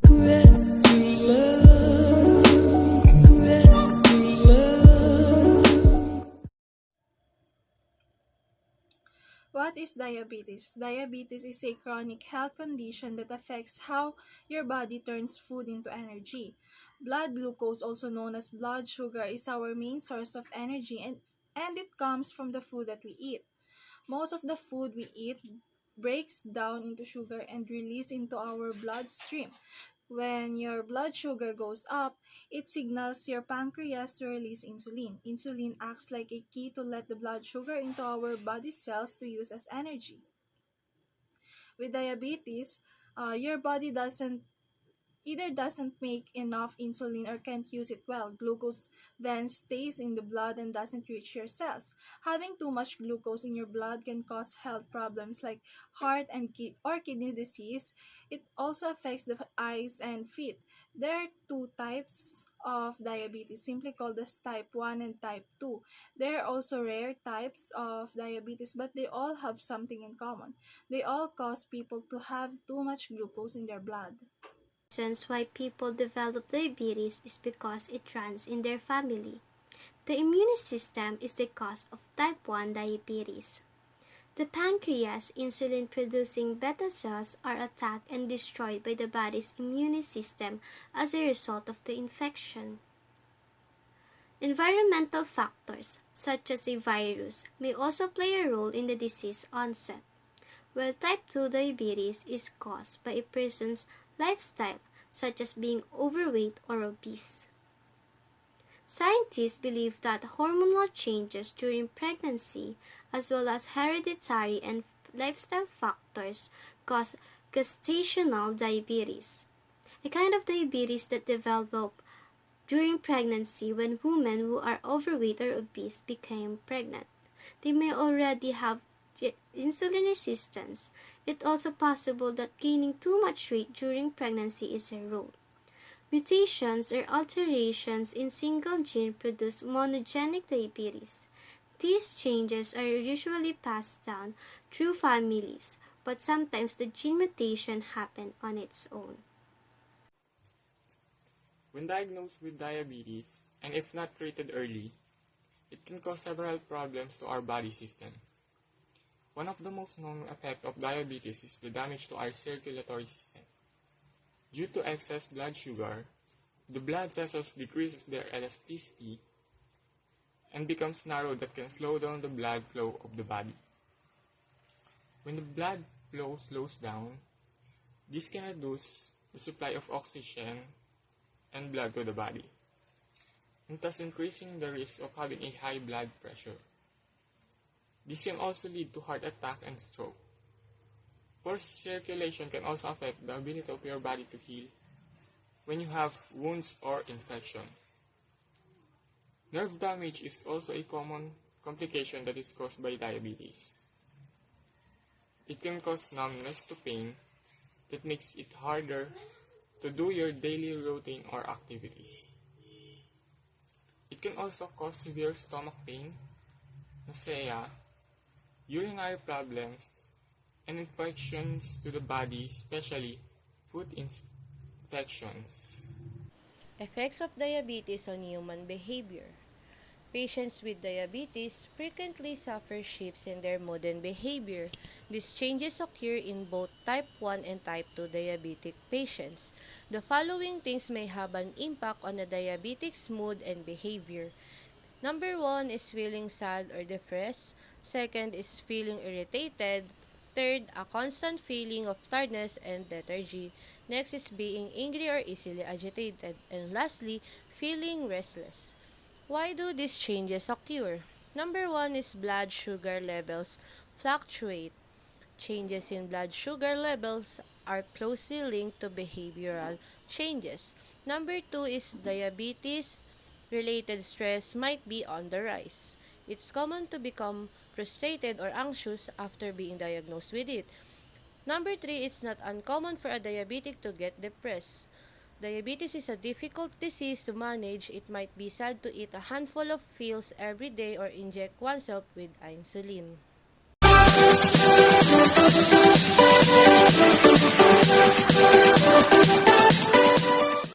What is diabetes? Diabetes is a chronic health condition that affects how your body turns food into energy. Blood glucose, also known as blood sugar, is our main source of energy and it comes from the food that we eat. Most of the food we eat breaks down into sugar and released into our bloodstream. When your blood sugar goes up, it signals your pancreas to release insulin. Insulin acts like a key to let the blood sugar into our body cells to use as energy. With diabetes, your body doesn't make enough insulin or can't use it well. Glucose then stays in the blood and doesn't reach your cells. Having too much glucose in your blood can cause health problems like heart and or kidney disease. It also affects the eyes and feet. There are two types of diabetes, simply called as type 1 and type 2. There are also rare types of diabetes, but they all have something in common. They all cause people to have too much glucose in their blood. Reasons why people develop diabetes is because it runs in their family. The immune system is the cause of type 1 diabetes. The pancreas, insulin-producing beta cells, are attacked and destroyed by the body's immune system as a result of the infection. Environmental factors, such as a virus, may also play a role in the disease onset. While type 2 diabetes is caused by a person's lifestyle, such as being overweight or obese. Scientists believe that hormonal changes during pregnancy, as well as hereditary and lifestyle factors, cause gestational diabetes, a kind of diabetes that develops during pregnancy when women who are overweight or obese become pregnant. They may already have insulin resistance. It's also possible that gaining too much weight during pregnancy is a role. Mutations or alterations in single gene produce monogenic diabetes. These changes are usually passed down through families, but sometimes the gene mutation happens on its own. When diagnosed with diabetes, and if not treated early, it can cause several problems to our body systems. One of the most known effects of diabetes is the damage to our circulatory system. Due to excess blood sugar, the blood vessels decreases their elasticity and becomes narrow that can slow down the blood flow of the body. When the blood flow slows down, this can reduce the supply of oxygen and blood to the body, and thus increasing the risk of having a high blood pressure. This can also lead to heart attack and stroke. Poor circulation can also affect the ability of your body to heal when you have wounds or infection. Nerve damage is also a common complication that is caused by diabetes. It can cause numbness to pain that makes it harder to do your daily routine or activities. It can also cause severe stomach pain, nausea, urinary problems, and infections to the body, especially food infections. Effects of diabetes on human behavior. Patients with diabetes frequently suffer shifts in their mood and behavior. These changes occur in both type 1 and type 2 diabetic patients. The following things may have an impact on a diabetic's mood and behavior. Number 1 is feeling sad or depressed. Second is feeling irritated. Third, a constant feeling of tiredness and lethargy. Next is being angry or easily agitated. And lastly, feeling restless. Why do these changes occur? Number 1 is blood sugar levels fluctuate. Changes in blood sugar levels are closely linked to behavioral changes. Number 2 is diabetes-related stress might be on the rise. It's common to become frustrated or anxious after being diagnosed with it. Number 3, it's not uncommon for a diabetic to get depressed. Diabetes is a difficult disease to manage. It might be sad to eat a handful of pills every day or inject oneself with insulin.